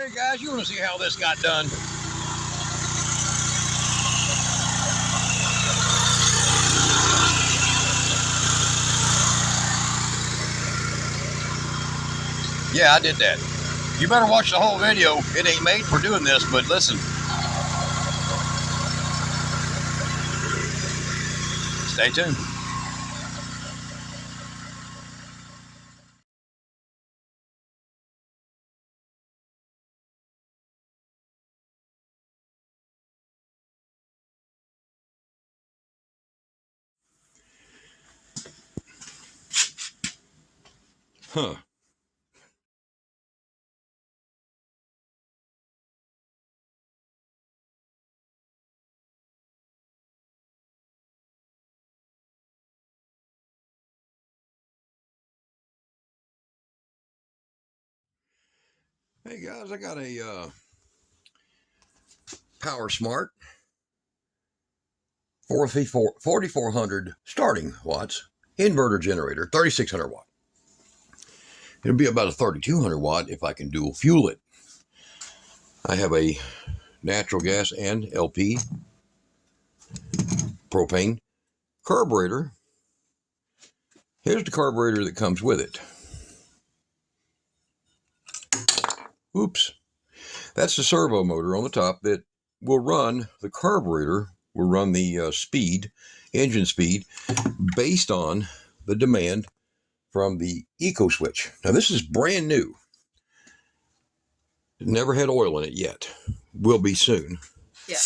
Hey guys, you want to see how this got done? Yeah, I did that. You better watch the whole video. It ain't made for doing this, but listen. Stay tuned. Huh. Hey guys, I got a Power Smart 4400 starting watts inverter generator, 3600 watt. It'll be about a 3200 watt if I can dual fuel it. I have a natural gas and LP propane carburetor. Here's the carburetor that comes with it. Oops. That's the servo motor on the top that will run the carburetor, will run the engine speed, based on the demand from the eco switch. Now this is brand new. Never had oil in it yet. Will be soon. Yeah.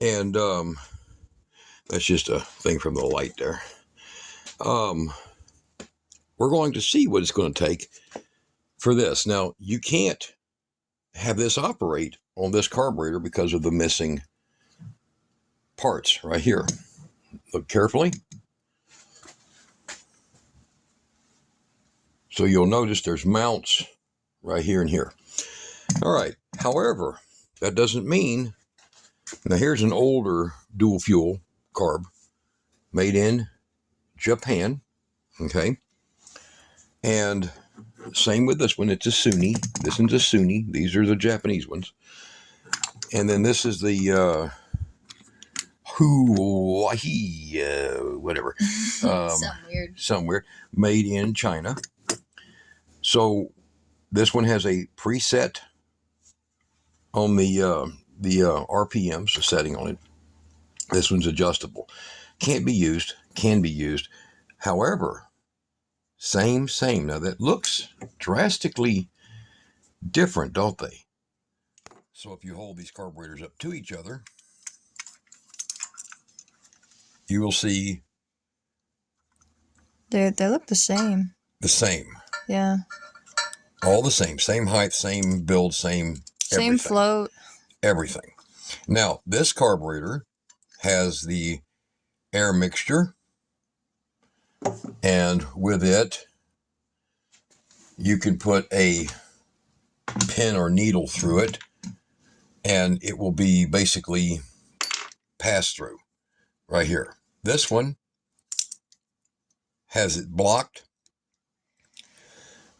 And that's just a thing from the light there. We're going to see what it's going to take for this. Now, you can't have this operate on this carburetor because of the missing parts right here. Look carefully. So you'll notice there's mounts right here and here. All right. However, that doesn't mean, now here's an older dual fuel carb made in Japan. Okay. And same with this one. It's a Sunni. This one's a Sunni. These are the Japanese ones. And then this is the whatever. Something weird. Made in China. So this one has a preset on the RPMs, the setting on it. This one's adjustable. Can't be used. Can be used. However, same. Now that looks drastically different, don't they? So if you hold these carburetors up to each other, you will see they look the same. The same. Yeah. All the same. Same height, same build, same everything. Float. Everything. Now, this carburetor has the air mixture, and with it, you can put a pin or needle through it, and it will be basically pass through right here. This one has it blocked,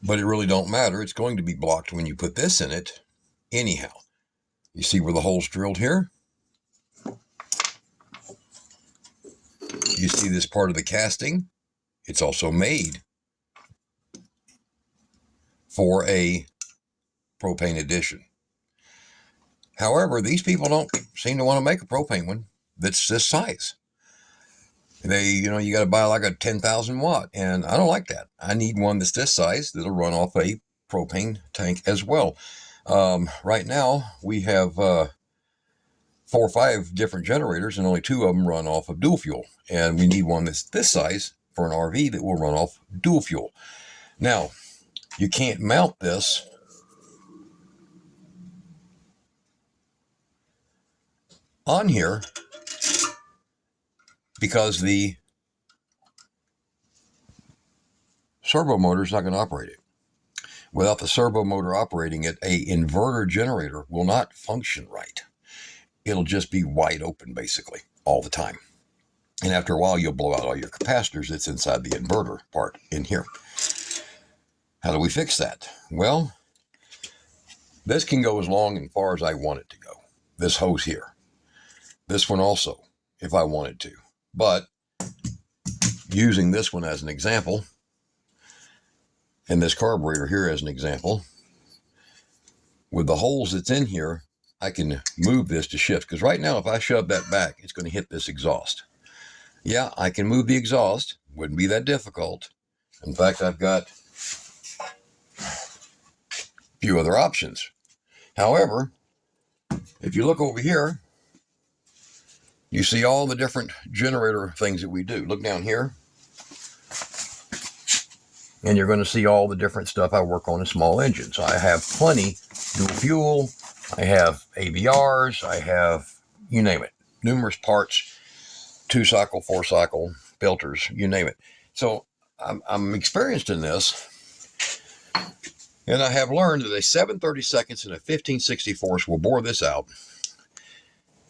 but it really don't matter. It's going to be blocked when you put this in it anyhow. You see where the hole's drilled here? You see this part of the casting? It's also made for a propane edition. However, these people don't seem to want to make a propane one that's this size. You got to buy like a 10,000 watt, and I don't like that. I need one that's this size that'll run off a propane tank as well. Right now, we have 4 or 5 different generators, and only 2 of them run off of dual fuel. And we need one that's this size for an RV that will run off dual fuel. Now, you can't mount this on here because the servo motor is not going to operate it. Without the servo motor operating it, a inverter generator will not function right. It'll just be wide open basically all the time. And after a while, you'll blow out all your capacitors that's inside the inverter part in here. How do we fix that? Well, This can go as long and far as I want it to go. This hose here. This one also, if I wanted to. But using this one as an example, and this carburetor here as an example, with the holes that's in here, I can move this to shift. Because right now, if I shove that back, it's going to hit this exhaust. Yeah, I can move the exhaust. Wouldn't be that difficult. In fact, I've got a few other options. However, if you look over here, you see all the different generator things that we do. Look down here, and you're going to see all the different stuff I work on in small engines. I have plenty dual fuel. I have AVRs. I have, you name it, numerous parts, 2-cycle, 4-cycle, filters, you name it. So I'm experienced in this. And I have learned that a 7/32 and a 15/64 will bore this out.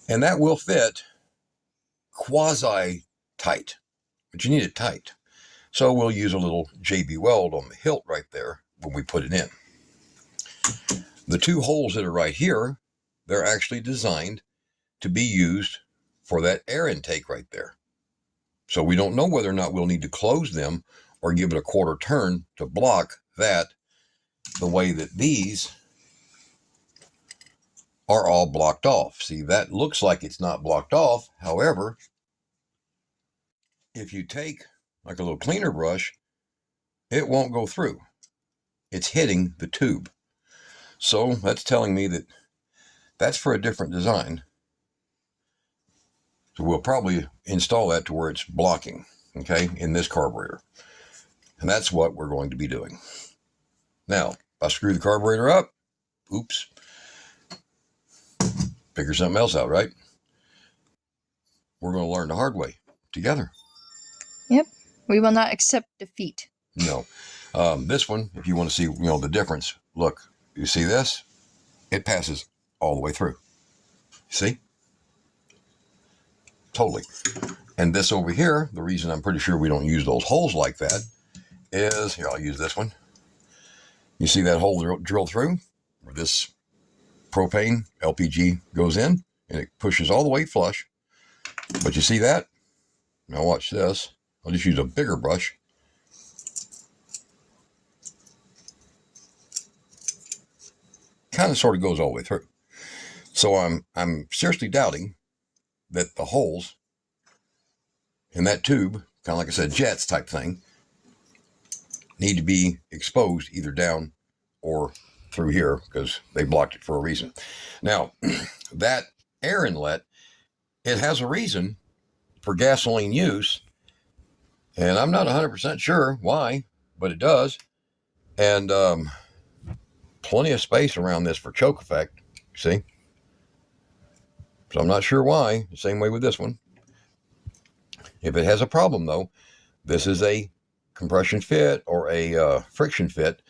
And that will fit quasi tight, but you need it tight. So we'll use a little JB weld on the hilt right there when we put it in. The two holes that are right here, they're actually designed to be used for that air intake right there. So we don't know whether or not we'll need to close them or give it a quarter turn to block that, the way that these are all blocked off. See, that looks like it's not blocked off. However, if you take like a little cleaner brush, it won't go through. It's hitting the tube. So that's telling me that that's for a different design. So we'll probably install that to where it's blocking, okay, in this carburetor. And that's what we're going to be doing. Now, if I screw the carburetor up, oops, figure something else out, right? We're going to learn the hard way together. Yep. We will not accept defeat. No. This one, if you want to see, the difference, look, you see this? It passes all the way through. See? Totally. And this over here, the reason I'm pretty sure we don't use those holes like that is, here, I'll use this one. You see that hole drilled through where this propane LPG goes in, and it pushes all the way flush. But you see that? Now watch this. I'll just use a bigger brush. Kind of sort of goes all the way through. So I'm seriously doubting that the holes in that tube, kind of like I said, jets type thing, need to be exposed either down or through here, because they blocked it for a reason. Now, that air inlet, it has a reason for gasoline use, and I'm not 100% sure why, but it does. And plenty of space around this for choke effect, see? So I'm not sure why. The same way with this one. If it has a problem, though, this is a compression fit or a friction fit,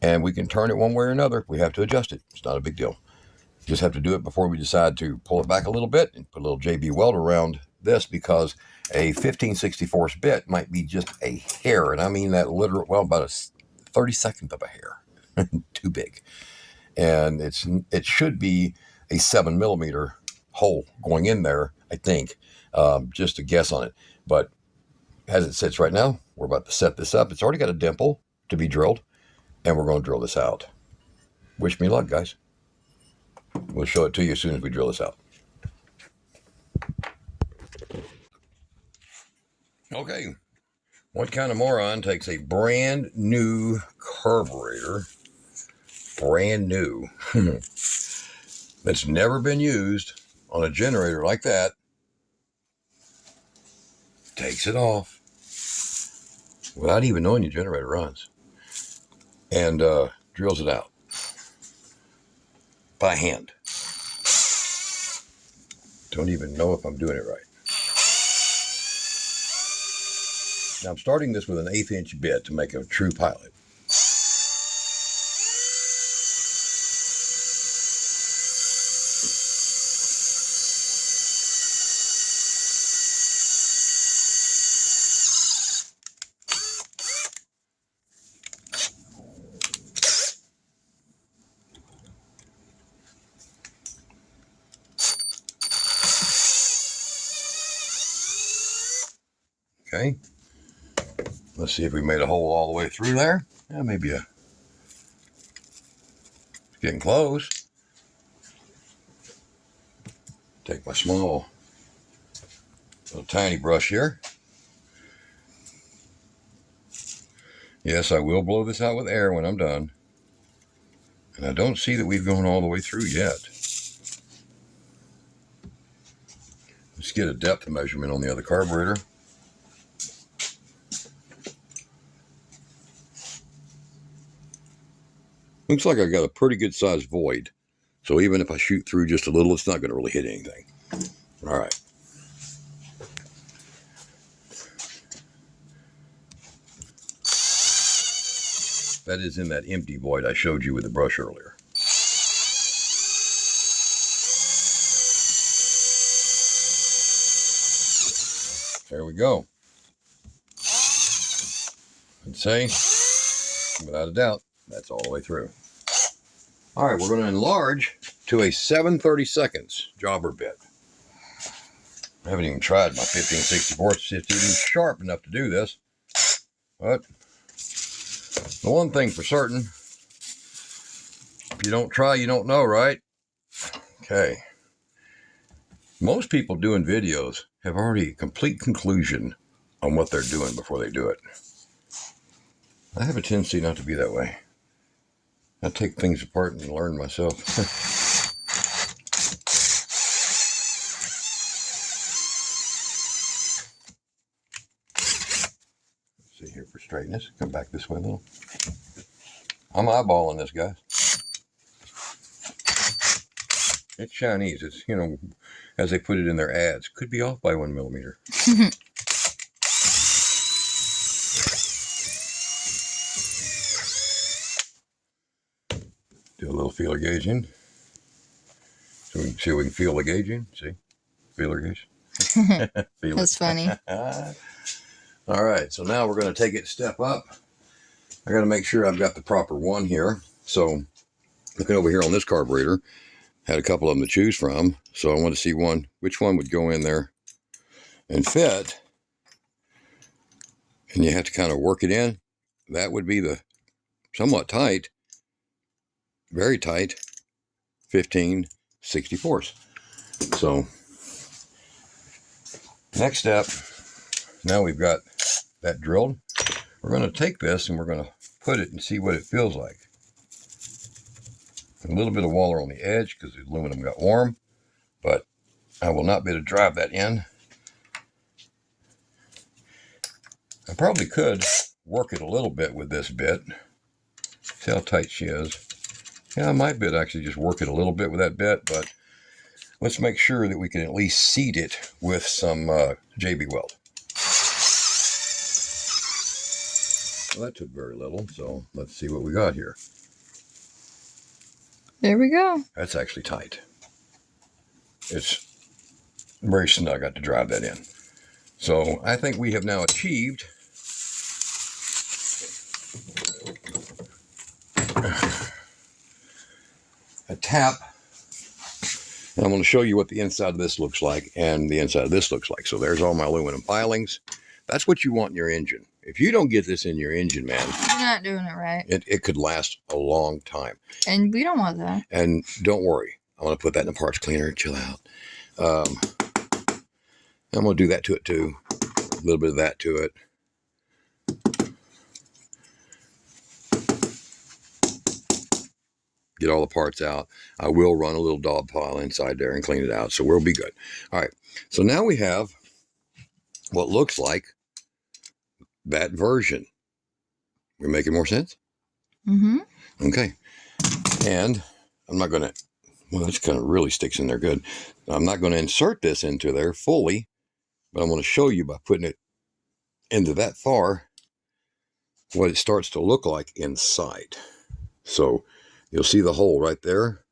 and we can turn it one way or another if we have to adjust it. It's not a big deal. Just have to do it before we decide to pull it back a little bit and put a little JB weld around this, because a 15/64 bit might be just a hair, and I mean that literal, well, about a 32nd of a hair. Too big. And it should be a 7mm hole going in there, I think, just to guess on it. But as it sits right now, we're about to set this up. It's already got a dimple to be drilled, and we're going to drill this out. Wish me luck, guys. We'll show it to you as soon as we drill this out. Okay, what kind of moron takes a brand new carburetor, brand new, that's never been used on a generator like that, takes it off without even knowing your generator runs, and drills it out by hand. Don't even know if I'm doing it right. Now I'm starting this with an 1/8 inch bit to make a true pilot. Okay. Let's see if we made a hole all the way through there. Yeah, maybe getting close. Take my small little tiny brush here. Yes, I will blow this out with air when I'm done. And I don't see that we've gone all the way through yet. Let's get a depth measurement on the other carburetor. Looks like I got a pretty good sized void. So even if I shoot through just a little, it's not going to really hit anything. All right. That is in that empty void I showed you with the brush earlier. There we go. I'd say, without a doubt, that's all the way through. All right, we're going to enlarge to a 7/32 jobber bit. I haven't even tried my 15/64. It's even sharp enough to do this. But the one thing for certain, if you don't try, you don't know, right? Okay. Most people doing videos have already a complete conclusion on what they're doing before they do it. I have a tendency not to be that way. I take things apart and learn myself. See here for straightness. Come back this way a little. I'm eyeballing this, guys. It's Chinese. It's, you know, as they put it in their ads, could be off by 1 millimeter. Do a little feeler gauging. So we can see if we can feel the gauging. See? Feeler gauge. That's funny. All right, so now we're going to take it a step up. I got to make sure I've got the proper one here. So looking over here on this carburetor, had a couple of them to choose from. So I want to see which one would go in there and fit. And you have to kind of work it in. That would be the somewhat tight, very tight, 15/64. So next step, now we've got that drilled. We're going to take this and we're going to put it and see what it feels like. A little bit of water on the edge because the aluminum got warm, but I will not be able to drive that in. I probably could work it a little bit with this bit. See how tight she is. Yeah, I might be able to actually just work it a little bit with that bit, but let's make sure that we can at least seat it with some JB weld. Well, that took very little, so let's see what we got here. There we go. That's actually tight. It's very snug. I got to drive that in. So I think we have now achieved a tap. And I'm going to show you what the inside of this looks like and the inside of this looks like. So there's all my aluminum pilings. That's what you want in your engine. If you don't get this in your engine, man, You're not doing it right. it could last a long time. And we don't want that. And don't worry. I'm going to put that in the parts cleaner and chill out. I'm going to do that to it too. A little bit of that to it. Get all the parts out. I will run a little dog pile inside there and clean it out. So we'll be good. All right. So now we have what looks like that version. We're making more sense? Mm-hmm. Okay. And I'm not going to, well, this kind of really sticks in there good. I'm not going to insert this into there fully, but I'm going to show you by putting it into that far what it starts to look like inside. So you'll see the hole right there.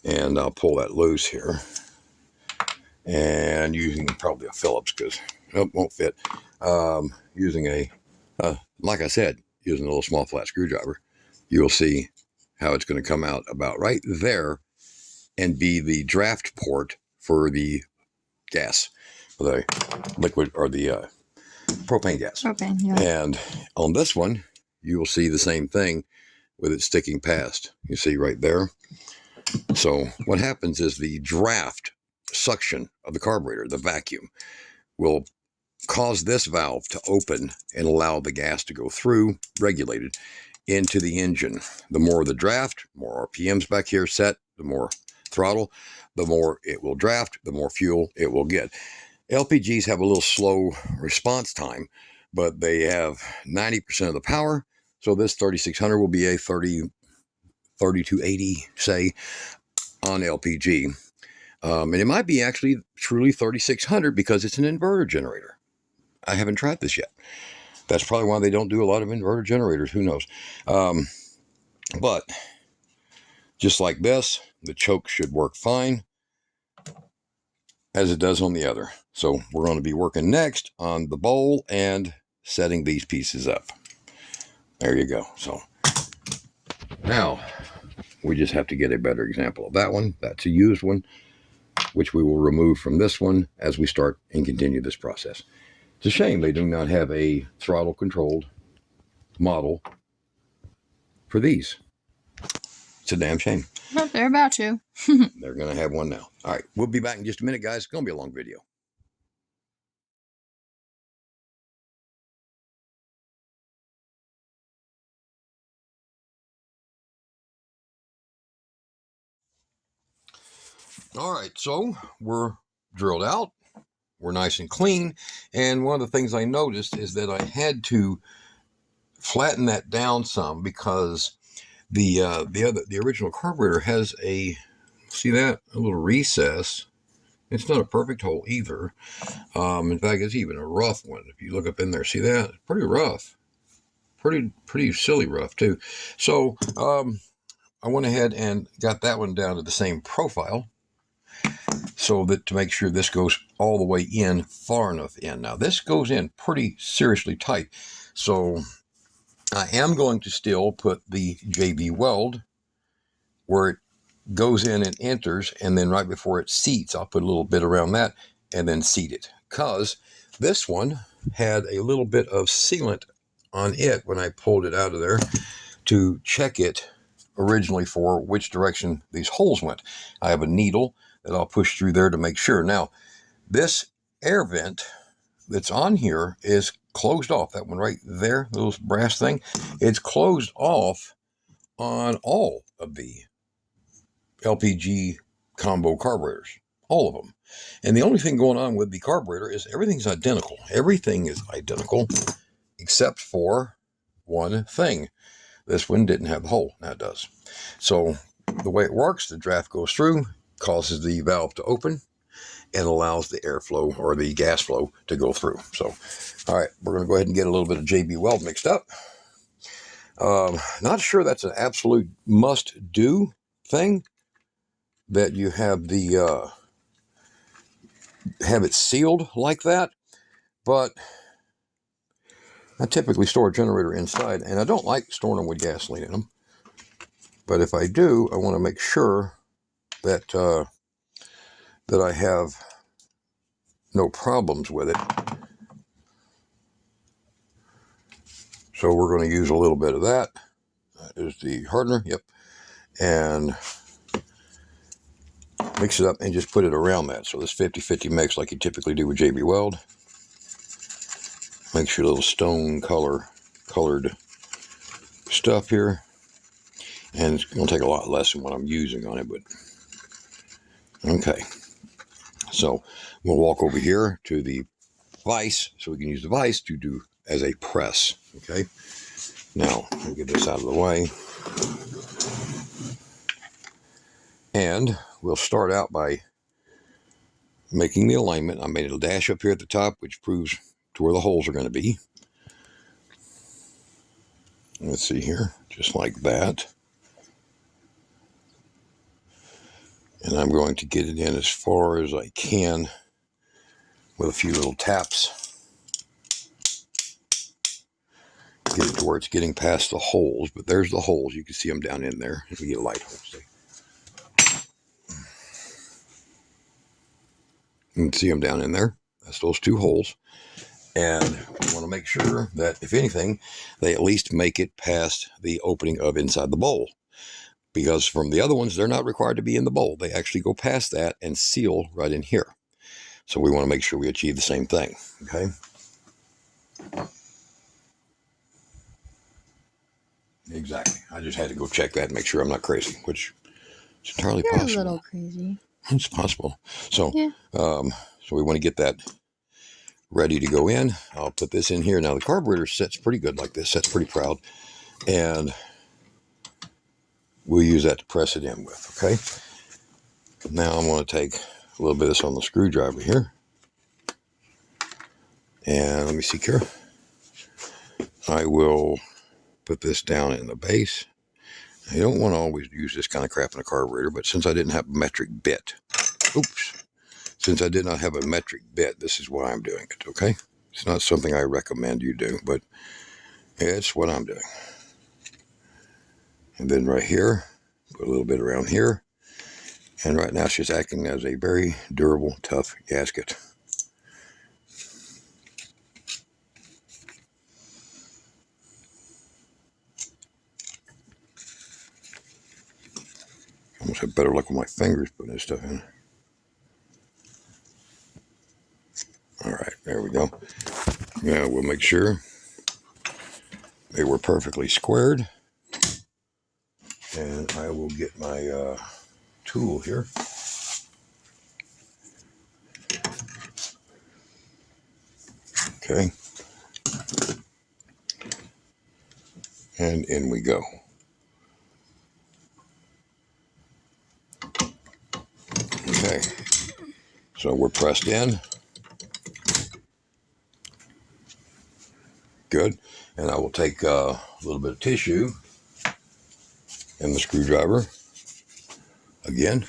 And I'll pull that loose here. And using probably a Phillips because it won't fit. Using a, like I said, using a little small flat screwdriver, you'll see how it's going to come out about right there and be the draft port for the gas. the liquid or the propane gas. Propane, yeah. And on this one, you will see the same thing with it sticking past. You see right there. So what happens is the draft suction of the carburetor, the vacuum, will cause this valve to open and allow the gas to go through, regulated, into the engine. The more the draft, more RPMs back here set, the more throttle, the more it will draft, the more fuel it will get. LPGs have a little slow response time, but they have 90% of the power. So this 3600 will be a 3280, say, on LPG. And it might be actually truly 3600 because it's an inverter generator. I haven't tried this yet. That's probably why they don't do a lot of inverter generators. Who knows? But just like this, the choke should work fine as it does on the other. So we're going to be working next on the bowl and setting these pieces up. There you go. So now we just have to get a better example of that one. That's a used one, which we will remove from this one as we start and continue this process. It's a shame they do not have a throttle controlled model for these. It's a damn shame. Well, they're about to. They're going to have one now. All right, we'll be back in just a minute, guys. It's going to be a long video. All right, so we're drilled out. We're nice and clean. And one of the things I noticed is that I had to flatten that down some because the original carburetor has a, see that, a little recess. It's not a perfect hole either. In fact, it's even a rough one. If you look up in there, see that? It's pretty rough. Pretty silly rough too. So I went ahead and got that one down to the same profile, so that to make sure this goes all the way in, far enough in. Now this goes in pretty seriously tight, so I am going to still put the JB weld where it goes in and enters, and then right before it seats, I'll put a little bit around that and then seat it, because this one had a little bit of sealant on it when I pulled it out of there to check it originally for which direction these holes went. I have a needle that I'll push through there to make sure. Now, this air vent that's on here is closed off. That one right there, the little brass thing, it's closed off on all of the LPG combo carburetors, all of them. And the only thing going on with the carburetor is everything's identical. Everything is identical except for one thing. This one didn't have the hole. Now it does. So the way it works, the draft goes through, causes the valve to open, and allows the airflow or the gas flow to go through. So, all right, we're going to go ahead and get a little bit of JB weld mixed up. Not sure that's an absolute must-do thing, that you have the have it sealed like that, but I typically store a generator inside, and I don't like storing them with gasoline in them. But if I do, I want to make sure that that I have no problems with it. So we're going to use a little bit of that. That is the hardener, yep. And mix it up and just put it around that. So this 50-50 mix like you typically do with JB Weld. Make sure a little stone colored stuff here. And it's going to take a lot less than what I'm using on it, but okay. So we'll walk over here to the vise, so we can use the vise to do as a press, okay? Now, we'll get this out of the way. And we'll start out by making the alignment. I made a dash up here at the top, which proves to where the holes are going to be. Let's see here, just like that. And I'm going to get it in as far as I can with a few little taps. Get it to where it's getting past the holes, but there's the holes. You can see them down in there. If we get a light hole, see. You can see them down in there. That's those two holes. And we want to make sure that, if anything, they at least make it past the opening of inside the bowl. Because from the other ones, they're not required to be in the bowl. They actually go past that and seal right in here. So we want to make sure we achieve the same thing, okay? Exactly. I just had to go check that and make sure I'm not crazy, which is entirely You're possible. a little crazy. It's possible. So, Yeah. so we want to get that ready to go in. I'll put this in here. Now the carburetor sets pretty good like this. Sets pretty proud. And we'll use that to press it in with, okay? Now I'm going to take a little bit of this on the screwdriver here. And let me see, Kara. I will put this down in the base. You don't want to always use this kind of crap in a carburetor, but since I didn't have a metric bit, since I did not have a metric bit, this is why I'm doing it, okay? It's not something I recommend you do, but it's what I'm doing. And then right here, put a little bit around here. And right now she's acting as a very durable, tough gasket. Almost have better luck with my fingers putting this stuff in. All right, there we go. Now we'll make sure they were perfectly squared. And I will get my tool here. Okay. And in we go. Okay. So we're pressed in. Good. And I will take a little bit of tissue and the screwdriver again.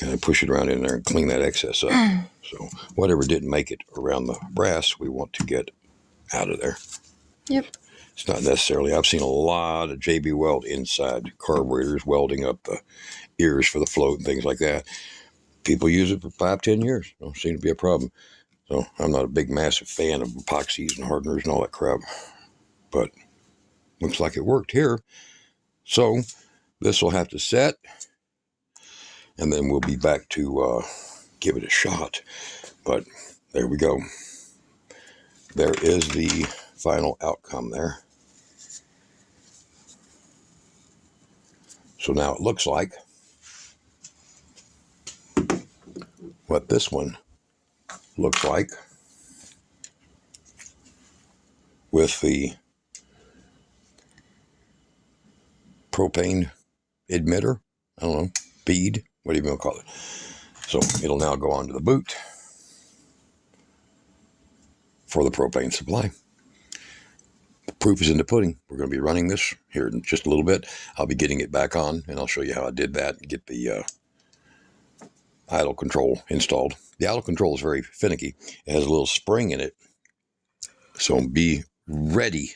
And I push it around in there and clean that excess up. So whatever didn't make it around the brass, we want to get out of there. Yep. It's not necessarily. I've seen a lot of JB Weld inside carburetors welding up the ears for the float and things like that. People use it for 5-10 years. Don't seem to be a problem. So I'm not a big, massive fan of epoxies and hardeners and all that crap. But looks like it worked here. So this will have to set. And then we'll be back to give it a shot. But there we go. There is the final outcome there. So now it looks like what this one looks like with the propane emitter. I don't know, bead, what do you want to call it? So it'll now go onto the boot for the propane supply. The proof is in the pudding. We're going to be running this here in just a little bit. I'll be getting it back on, and I'll show you how I did that and get the idle control installed. The idle control is very finicky. It has a little spring in it, so be ready.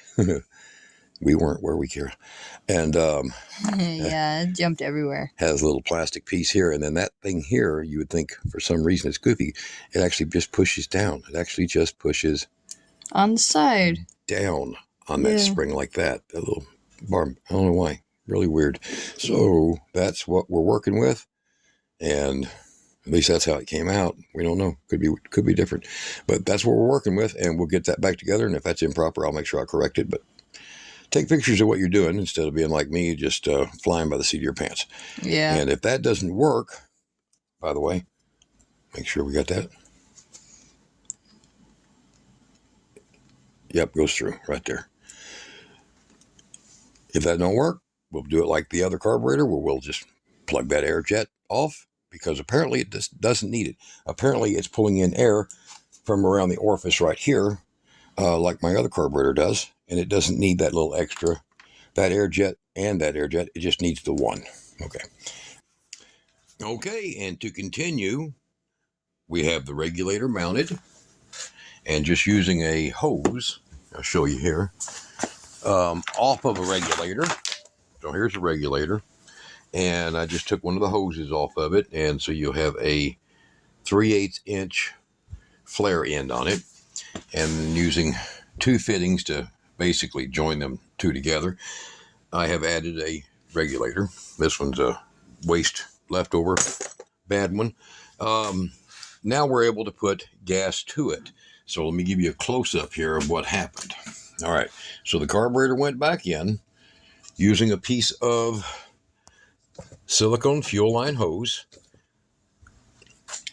We weren't, were we, Kira? And yeah, it jumped everywhere. Has a little plastic piece here, and then that thing here, you would think for some reason it's goofy. It actually just pushes down. It actually just pushes on the side down on that spring like that. That little bar. I don't know why. Really weird. So that's what we're working with, and at least that's how it came out. We don't know. Could be different, but that's what we're working with, and we'll get that back together. And if that's improper, I'll make sure I correct it. But take pictures of what you're doing instead of being like me, just flying by the seat of your pants. Yeah. And if that doesn't work, by the way, make sure we got that. Yep, goes through right there. If that don't work, we'll do it like the other carburetor, where we'll just plug that air jet off, because apparently it just doesn't need it. Apparently it's pulling in air from around the orifice right here, like my other carburetor does, and it doesn't need that little extra, that air jet and that air jet. It just needs the one. Okay, and to continue, we have the regulator mounted, and just using a hose, I'll show you here, off of a regulator. So here's the regulator, and I just took one of the hoses off of it, and so you'll have a 3/8 inch flare end on it, and using 2 fittings to basically join them 2 together. I have added a regulator. This one's a waste leftover, bad one. Now we're able to put gas to it. So let me give you a close-up here of what happened. All right, so the carburetor went back in using a piece of silicone fuel line hose.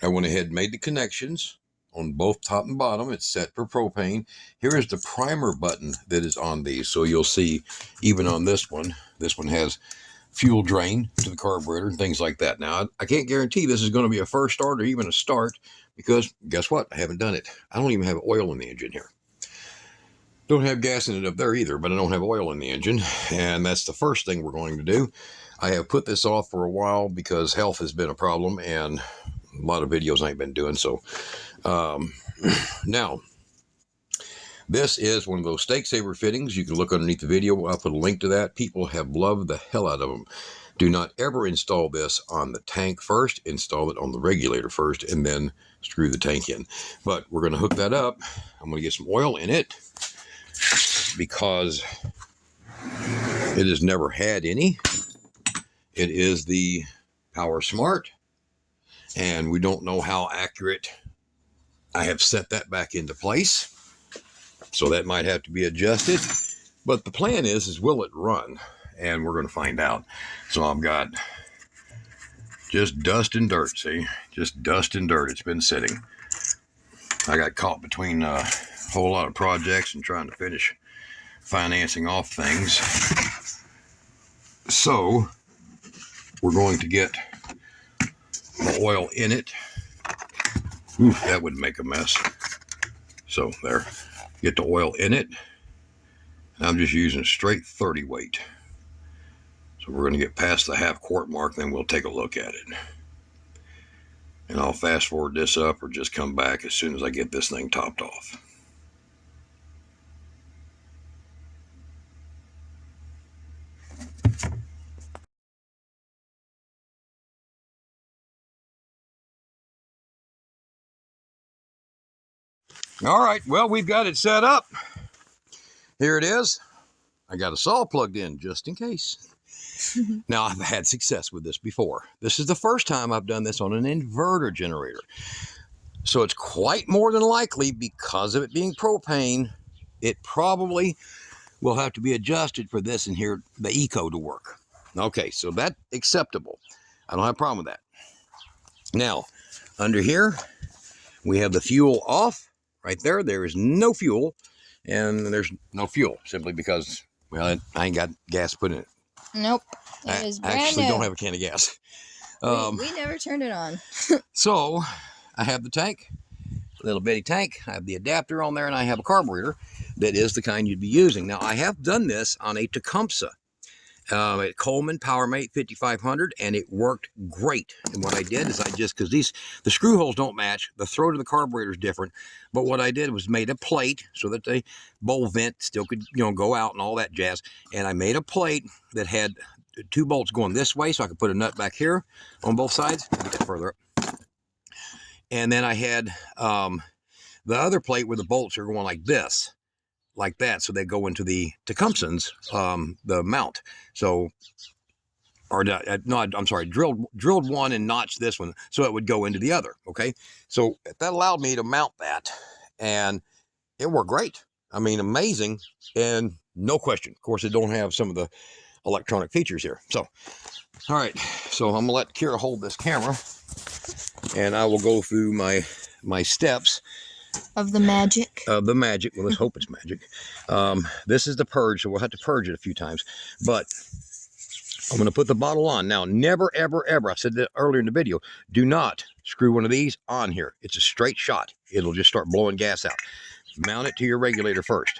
I went ahead and made the connections on both top and bottom. It's set for propane. Here is the primer button that is on these. So you'll see even on this one has fuel drain to the carburetor and things like that. Now, I can't guarantee this is going to be a first start or even a start, because guess what? I haven't done it. I don't even have oil in the engine here. Don't have gas in it up there either, but I don't have oil in the engine. And that's the first thing we're going to do. I have put this off for a while because health has been a problem and a lot of videos I ain't been doing. So now, this is one of those stake saver fittings. You can look underneath the video. I'll put a link to that. People have loved the hell out of them. Do not ever install this on the tank first. Install it on the regulator first and then screw the tank in. But we're going to hook that up. I'm going to get some oil in it because it has never had any. It is the Power Smart, and we don't know how accurate I have set that back into place. So that might have to be adjusted. But the plan is will it run? And we're going to find out. So I've got just dust and dirt, see? Just dust and dirt. It's been sitting. I got caught between a whole lot of projects and trying to finish financing off things. So we're going to get the oil in it. Ooh, that would make a mess. So there. Get the oil in it. I'm just using straight 30 weight. So we're going to get past the half quart mark, then we'll take a look at it. And I'll fast forward this up or just come back as soon as I get this thing topped off. All right, well, we've got it set up. Here it is. I got a saw plugged in just in case. Now, I've had success with this before. This is the first time I've done this on an inverter generator. So it's quite more than likely, because of it being propane, it probably will have to be adjusted for this in here, the eco, to work. Okay, so that's acceptable. I don't have a problem with that. Now, under here, we have the fuel off. Right there, there is no fuel, and there's no fuel simply because, well, I ain't got gas put in it. Nope. It is brand actually new. Don't have a can of gas. We never turned it on. So I have the tank, little bitty tank. I have the adapter on there, and I have a carburetor that is the kind you'd be using. Now, I have done this on a Tecumseh at Coleman PowerMate 5500, and it worked great. And what I did is because the screw holes don't match, the throat of the carburetor is different. But what I did was made a plate so that the bowl vent still could, go out and all that jazz. And I made a plate that had 2 bolts going this way, so I could put a nut back here on both sides. Get that further up. And then I had the other plate where the bolts are going like this. Like that, so they go into the Tecumseh's, the mount. So, or no, I'm sorry, drilled one and notched this one, so it would go into the other. Okay, so that allowed me to mount that, and it worked great. I mean, amazing, and no question. Of course, it don't have some of the electronic features here. So, all right, so I'm gonna let Kira hold this camera, and I will go through my steps. Of the magic. Well, let's hope it's magic. This is the purge, so we'll have to purge it a few times. But I'm going to put the bottle on. Now, never, ever, ever, I said that earlier in the video, do not screw one of these on here. It's a straight shot. It'll just start blowing gas out. Mount it to your regulator first.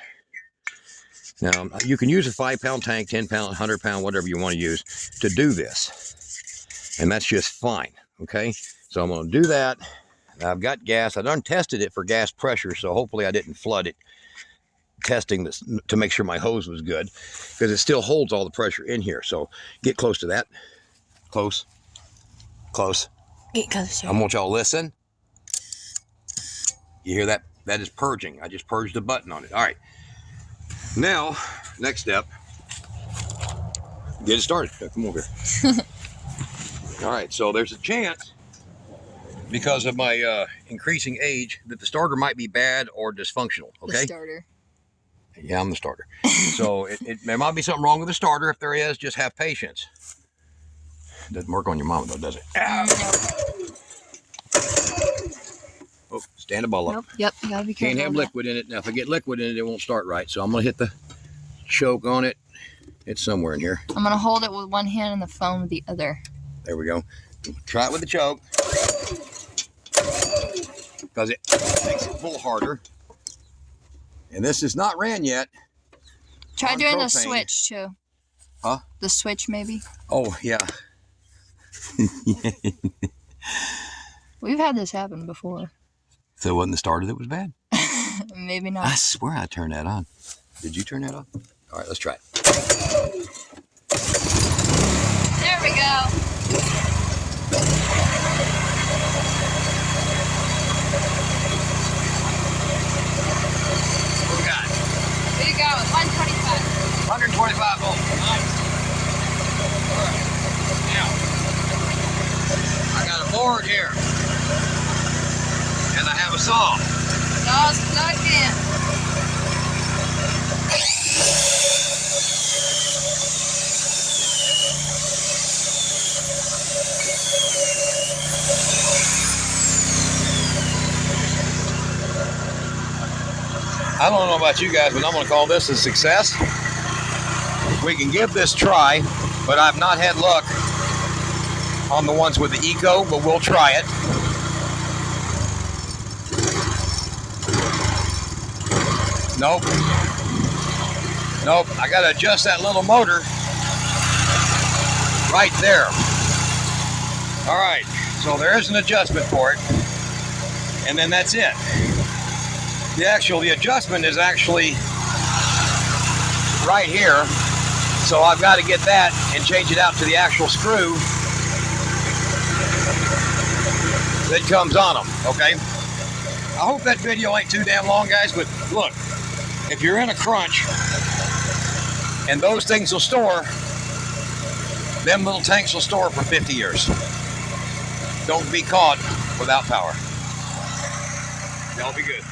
Now, you can use a 5-pound tank, 10-pound, 100-pound, whatever you want to use to do this. And that's just fine, okay? So I'm going to do that. I've got gas. I done tested it for gas pressure, so hopefully I didn't flood it testing this to make sure my hose was good, because it still holds all the pressure in here. So get close to that. Close. Get closer. I want y'all to listen. You hear that? That is purging. I just purged the button on it. All right. Now, next step, get it started. Come over here. All right, so there's a chance, because of my increasing age, that the starter might be bad or dysfunctional, okay? The starter. Yeah, I'm the starter. So there might be something wrong with the starter. If there is, just have patience. Doesn't work on your mama, though, does it? Oh, stand the ball up. Nope. Yep, you gotta be careful. Can't have liquid in it. Now, if I get liquid in it, it won't start right. So I'm going to hit the choke on it. It's somewhere in here. I'm gonna hold it with one hand and the phone with the other. There we go. Try it with the choke, because it makes it pull harder. And this is not ran yet. Try doing the propane. switch too. Huh? The switch maybe. Oh, yeah. We've had this happen before. So it wasn't the starter that was bad? Maybe not. I swear I turned that on. Did you turn that on? All right, let's try it. There we go. What we got? There you go. 125. 125 volts. Nice. All right. Now, I got a board here. And I have a saw. Saw's plugged in. I don't know about you guys, but I'm going to call this a success. We can give this a try, but I've not had luck on the ones with the Eco, but we'll try it. Nope. Nope. I got to adjust that little motor right there. All right. So there is an adjustment for it. And then that's it. The adjustment is actually right here. So I've got to get that and change it out to the actual screw that comes on them. Okay. I hope that video ain't too damn long, guys, but look, if you're in a crunch and those things will store, them little tanks will store for 50 years. Don't be caught without power. Y'all be good.